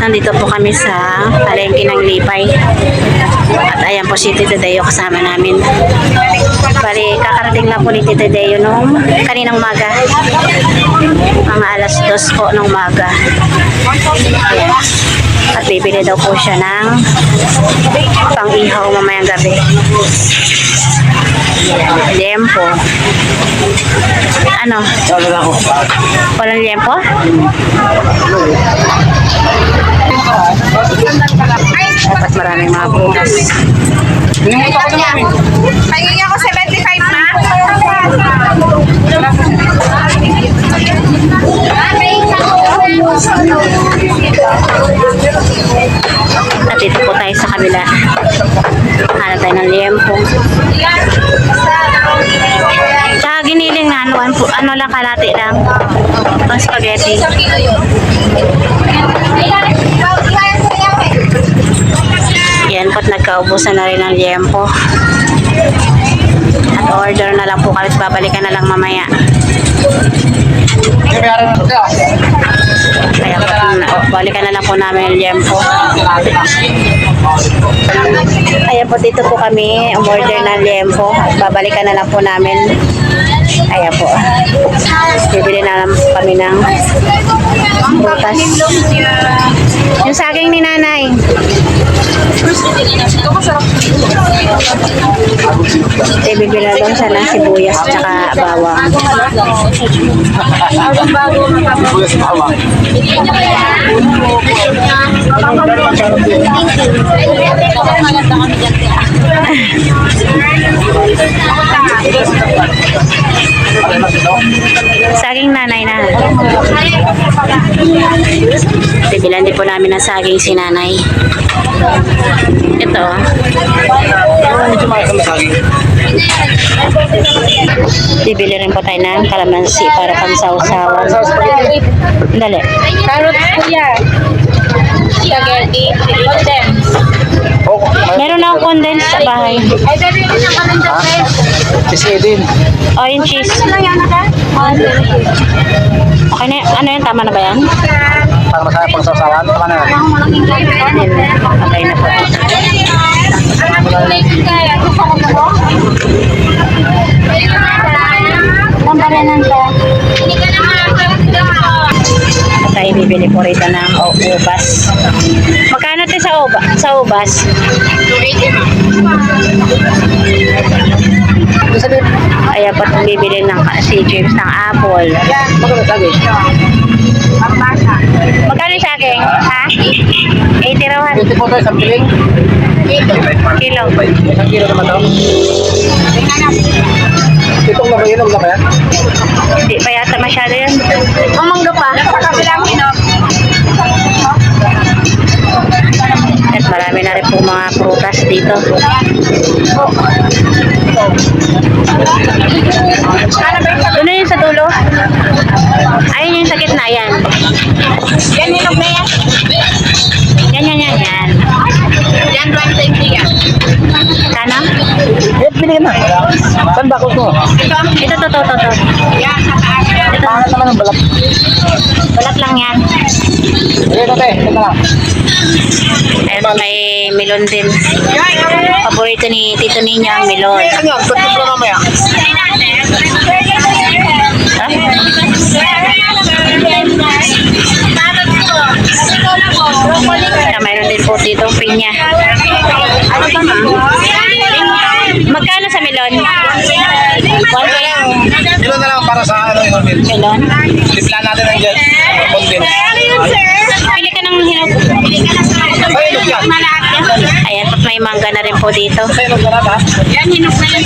Nandito po kami sa palengke ng Lipay. At ayan po si Tito Deo kasama namin. Bali, kakarating lang po ni Tito Deo nung kaninang umaga. Mga alas 2 po ng umaga. Ayan. At bibili daw po siya ng pang-ihaw mamayang gabi. Liempo. Ano? Walang liempo? Dapat maraming mga prutas. Pagiging ako 75 na. At dito po tayo sa kabila. Hanap tayo ng liempo. Tsaka giniling na ano lang, kalati lang. Ang spaghetti. Yan po't nagkaubusan na rin ng liempo. At order na lang po kami. Babalikan na lang mamaya. Kaya balikan na lang po namin yung liempo. Ayan po, dito po kami umorder ng liempo. Babalikan na lang po namin. Ayan po. Bibili na lang kami ng butas. Yung saging ni nanay. Bibili na doon siya ng sibuyas tsaka bawang. Saging nanay na. Bibilan din po namin ng saging si nanay. Ito. Bibili rin po tayo ng kalamansi para pansawsawan. Dali. Carrots kuya. Spaghetti. Condensed. Meron na akong condensed sa bahay. Ay, pero yun yung condensed. Cheese din. Oh, yung cheese. Ano lang yan na? Okay na, ano yan? Tama na ba yan? Para masaya pang sasawan. Tama na. Okay na po. Lambarenan ka. Hindi ka naman. At tayo bibili po rito ng ubas. Magkano ito sa ubas? 280. Ayan po bibili ng si James ng apple. Magkano yung saging? Ha? 80 rawan. 20 po ito, isang piling. Kilo. Isang kilo naman ito. Itong nabayinom na ba yan? Hindi pa yata masyado yan. Mamangga pa. Kabilang hinog. At marami na rin po mga prutas dito. Doon na yun sa dulo. Ayun yung sa gitna yan. Yan hinog na yan. Yan. Yan 120 yan. Sana? Eh, binigyan na. Saan ba mo? Ito, to. Yan sa taas. Ito. Bakit naman ang balat? Balat lang yan. Ito lang. Ayun, may melon din. Paborito ni Tito Niño ang melon. Ano yan? Pwede ko mamaya. Ha? Kaya mayroon din po dito pinya. Magkano sa melon? 1 Kilo na lang para sa ano yung melon. Tiplan natin ang dyan. Content. Pili ka ng hinog. Ay, hinog yan. Ayan, at may mangga na rin po dito. Ay, hinog na ba? Yan hinog na yan.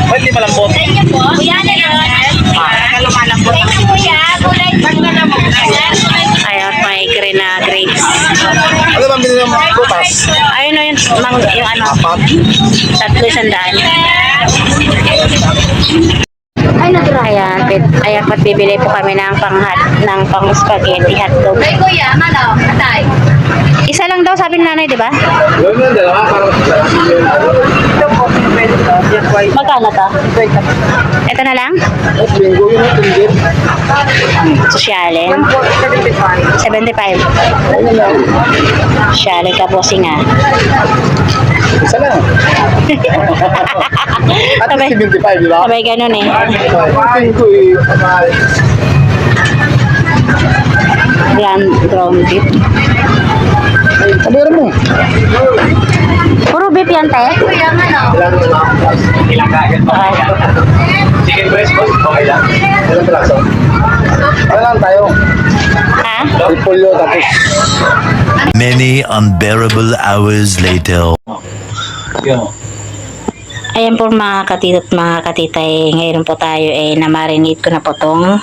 Pwede malambot. Kuya na yan. Lumalambot. Thank you kuya. Kulay. Pag nalamot. Ayan, at may green na grapes. Ano bang binili ng butas? Ayun na yung ano, Apat. 300. Ayan, pat bibili po kami ng pang spaghetti hotdog. Ay kuya, ano? Atay. Isa lang daw sabi ni nanay, di ba? Gawin mo yung dalawa para Magkano to? Ito na lang? Linggo yun natin din. Sosyale. 75. Ayun lang. Sosyale ka bossing ah. Isa lang. At Sabay, 75, di ba? sabay ganun eh. Linggo eh. Ground beef. Sabihin mo. Puro beef yan, te? Ilang kagad pa kaya? Chicken breast po? Okay lang. Ilang plaso? Ano lang tayo? Ha? Repolyo tapos. Many unbearable hours later. Yun. Ayan po mga katito at mga katitay. Ngayon po tayo na-marinate ko na po tong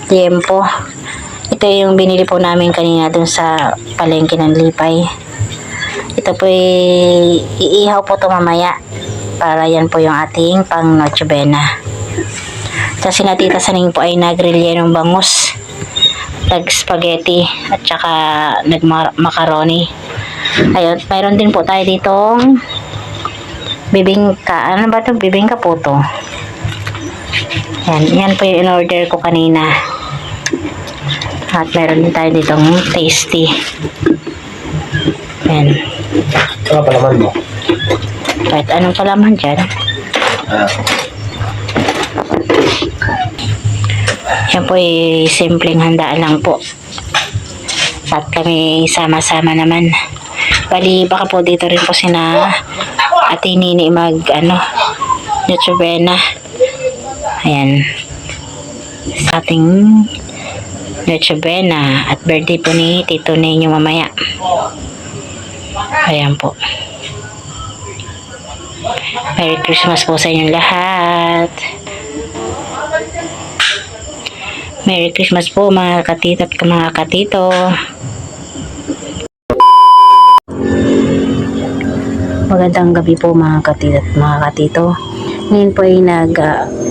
liempo. Ito yung binili po namin kanina dun sa palengke ng Lipay. Ito po iihaw po to mamaya. Para yan po yung ating pang Noche Buena. Tapos si Tita Saning po ay nagrilya ng bangus, nag-spaghetti at saka nag-macaroni. Ayun, mayroon din po tayo ditong bibingka. Ano ba ito? Bibingka po to. Yan po yung in-order ko kanina. At mayroon din tayo ditong tasty. Yan. Ano palaman mo? Kahit anong palaman dyan. Yan po ay simpleng handaan lang po. At kami sama-sama naman. Bali, baka po dito rin po sina Ate Nini Noche Buena. Ayan. Sa ating Noche Buena at birthday po ni Tito Nenyo mamaya. Ayan po. Merry Christmas po sa inyong lahat. Merry Christmas po mga katito at mga katito. Magandang gabi po mga katito at mga katito. Ngayon po ay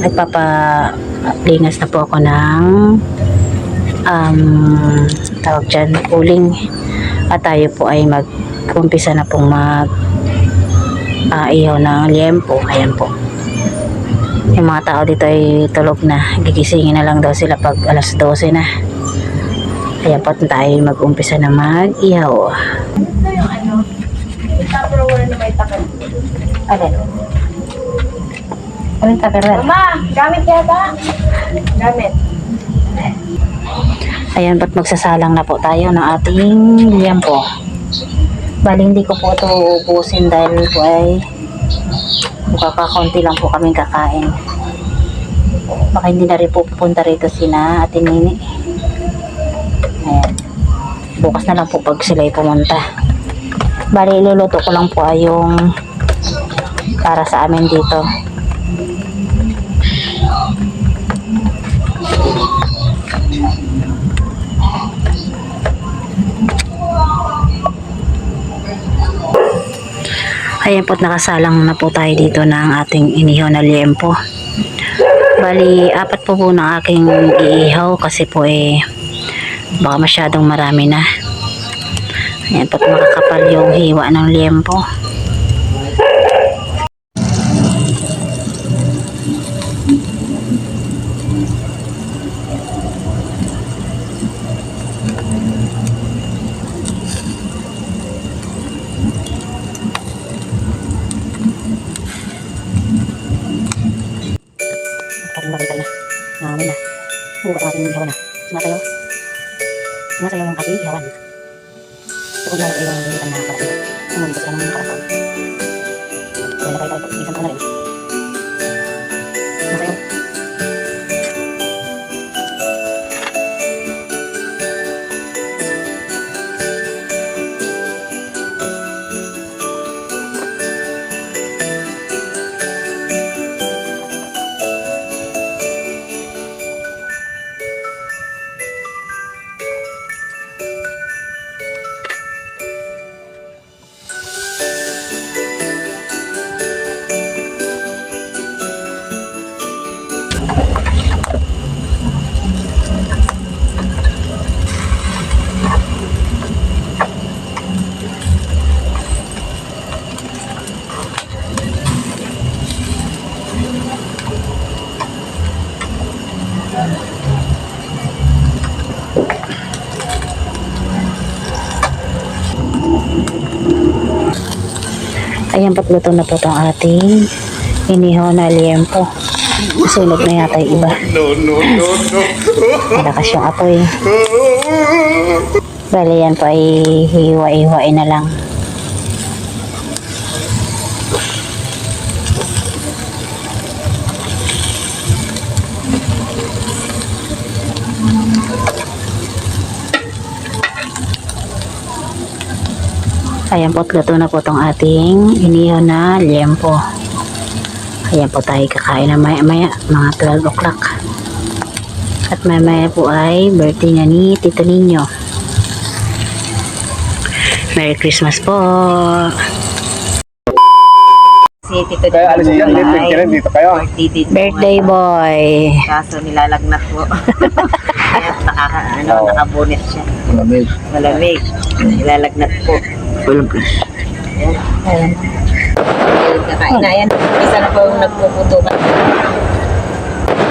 nagpapalingas na po ako ng tawag dyan, uling. At tayo po ay mag-umpisa na pong ihaw ng liempo. Ayan po. Yung mga tao dito ay tulog na. Gigisingin na lang daw sila pag alas 12 na. Ayan po tayo mag-umpisa na mag-ihaw. Alin? Alin tupperware? Ma, gamit yata. Gamit. Ayan, ba't magsasalang na po tayo ng ating liempo. Bali, hindi ko po ito ubusin dahil po ay kakakunti lang po kaming kakain. Baka hindi na rin po pupunta rito sina Ate Nini. Ayan. Bukas na lang po pag sila ay pumunta. Bali, iluluto ko lang po ay yung para sa amin dito. Ayan po't nakasalang na po tayo dito ng ating inihaw na liempo. Bali, 4 po na aking iihaw kasi po baka masyadong marami na. Ayan po't makakapal yung hiwa ng liempo. Buka natin yung ihawan na. Sumasayaw yung ating ihawan. Tukod lang yung bilitan na kalapit. Sumunod ka ng kalapit. Kaya na tayo isang ka na rin. Sumasayaw. Ayan, patluto na po itong ating inihaw na liempo. Sunog na yata yung iba. Malakas yung apoy. Bali yan po ay hiwa-hiwain na lang. Ayan po, luto na po itong ating inihaw na liempo. Ayan po tayo kakain na maya-maya, mga 12 o'clock. At maya-maya po ay birthday na ni Tito Ninyo. Merry Christmas po! Si Tito Kaya alis yan, dito kayo. Birthday boy! Kaso nilalagnat po. Kaya nakabonet siya. Malamig. Malamig. Nilalagnat po. Kakain na yan. Isa na po yung nagpuputukan.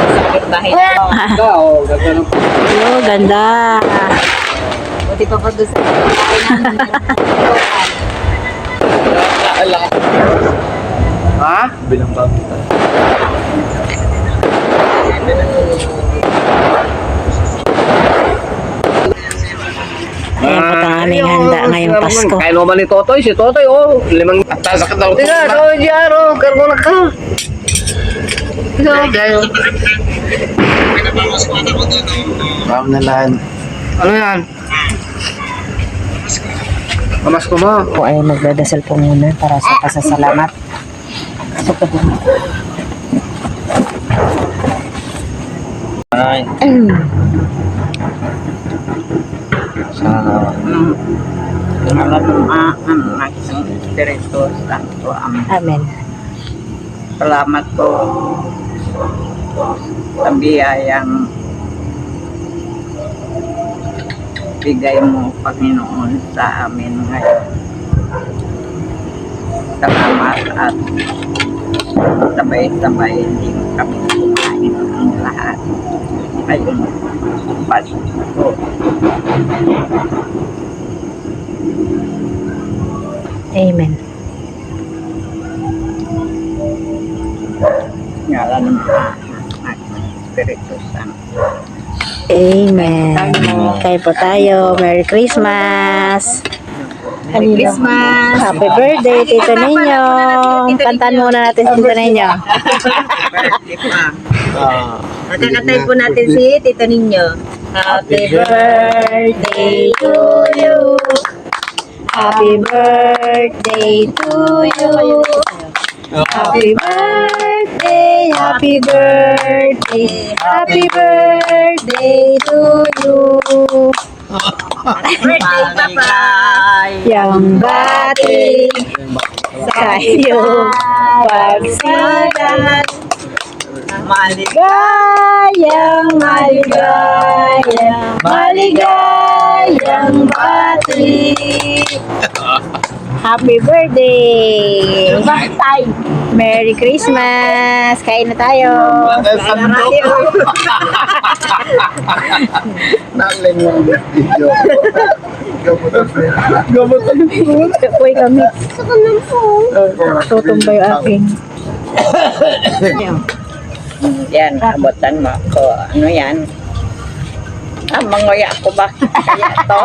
Sa kapitbahay na po. Oo, ganda ng Hello, ganda! Buti pa po doon sa kapitbahay namin. Ha? Bilang bago. Ayan po ang aming handa ngayong Pasko. Kain mo ba ni Totoy? Si Totoy, oh. 5 sakit daw. Tika, oh, Jaro. Kargo na ka. Tika, kayo. Pamnalan. Ano yan? Pamasko mo. Po ay magdadasal po muna para sa pasasalamat. Sa pagdunod. Ay. Sana. Amen. Salamat po sa biyayang bigay mo, Panginoon, sa amin ngayon. Salamat at sabay-sabay din kami kumain ang lahat. Ngayon, Pasko. Amen. Ngalan ng Espiritu Santo. Amen. Kain po tayo. Merry Christmas! Merry Christmas! Happy birthday, Tito Ninyo! Kantaan muna natin si Tito Ninyo. Nakakatay po natin si Tito Ninyo. Happy birthday to you. Happy birthday to you. Happy birthday, happy birthday, happy birthday to you. Happy birthday, Papa! Yang bati sa iyong pagsikat. Maligayang, maligayang, maligayang bati. Happy birthday! Merry Christmas! Kain na tayo! Naleng mo ang video. Uy kami. Tutumbay akin. Yan, abutan mo ako. Ano yan? Manguya ako ba? Kaya to.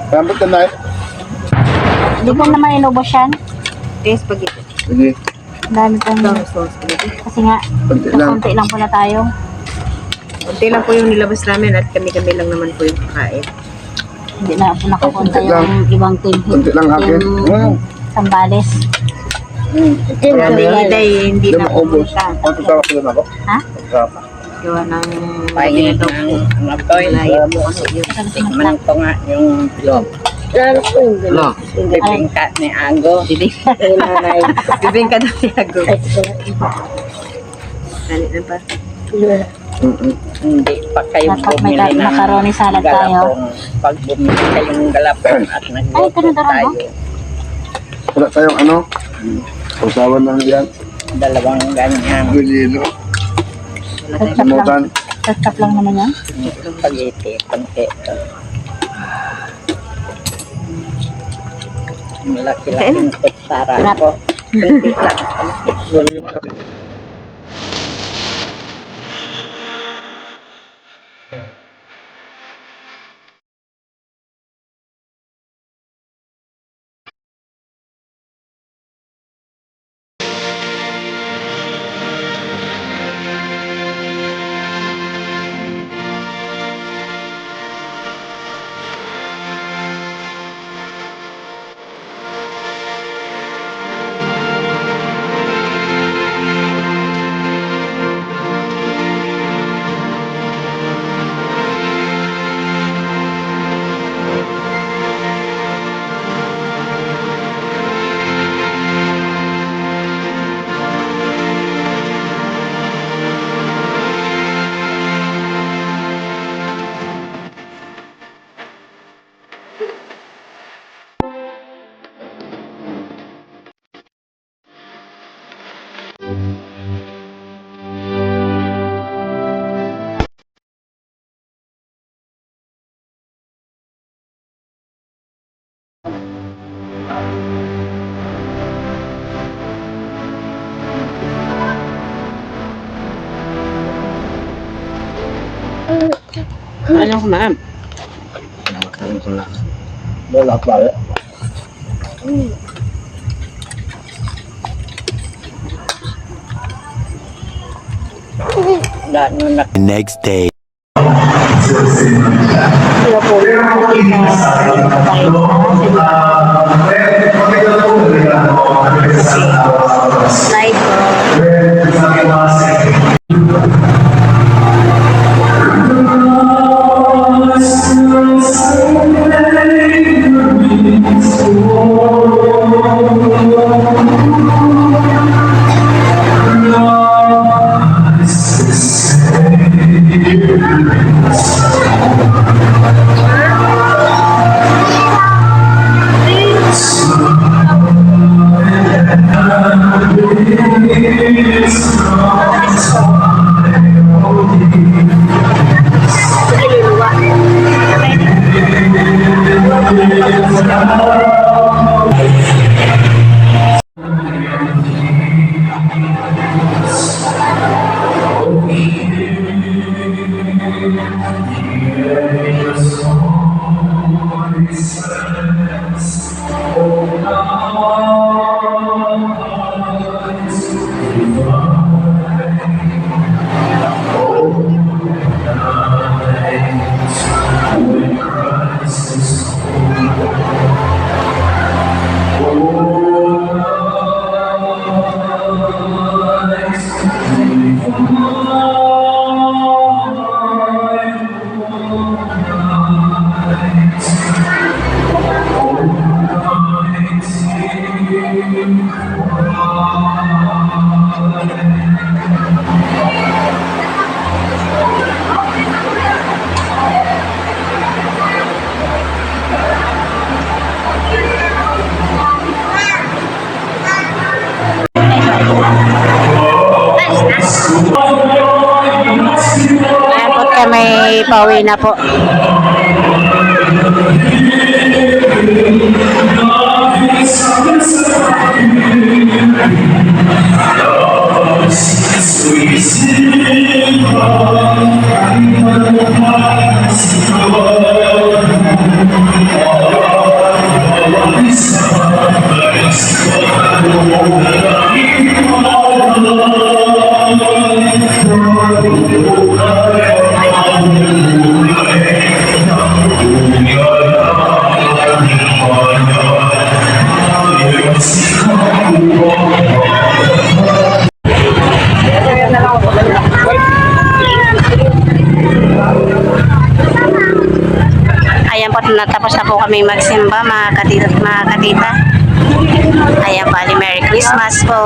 Rambut ka na. Hindi mo naman inubos yan. Okay, spaghetti. Sige. Ang dami pong... Kasi nga, Konti lang. konti lang pala tayo. Kunti lang po yung nilabas namin at kami-kami lang naman po yung kakain. Hindi na po nakapunta Konti lang. yung ibang team. Konti lang akin. Yung Sambales. Marami hindi Hindi na maubos. pumunta. Konti sa ako na ako. Ha? Pagkapa. Gawa ng pahingin ng apoy. Layo po kasi yung tikman ko nga yung Ano? bibingka ni Ago. Bibingka daw ni Ago. Dali na pa. Hindi pa kayo Dapat may bumili ng macaroni salad tayo. galapong. Pag bumili kayong galapong at nagluto ganun daw, tayo, Wala tayong ano? Usawan lang yan. 2 ganyan. Gulilo. Samutan. Tatap lang naman yan. Spaghetti, pancake. Malaki-laking kutsara ko. Kunti lang. Ano ma'am? Wala pa. Dano na Next day. Sila po yung slide po. Ayan po kami, pauwi na po. Ayan po, natapos na po kami magsimba, mga katita at mga katita. Ayan po, Merry Christmas po.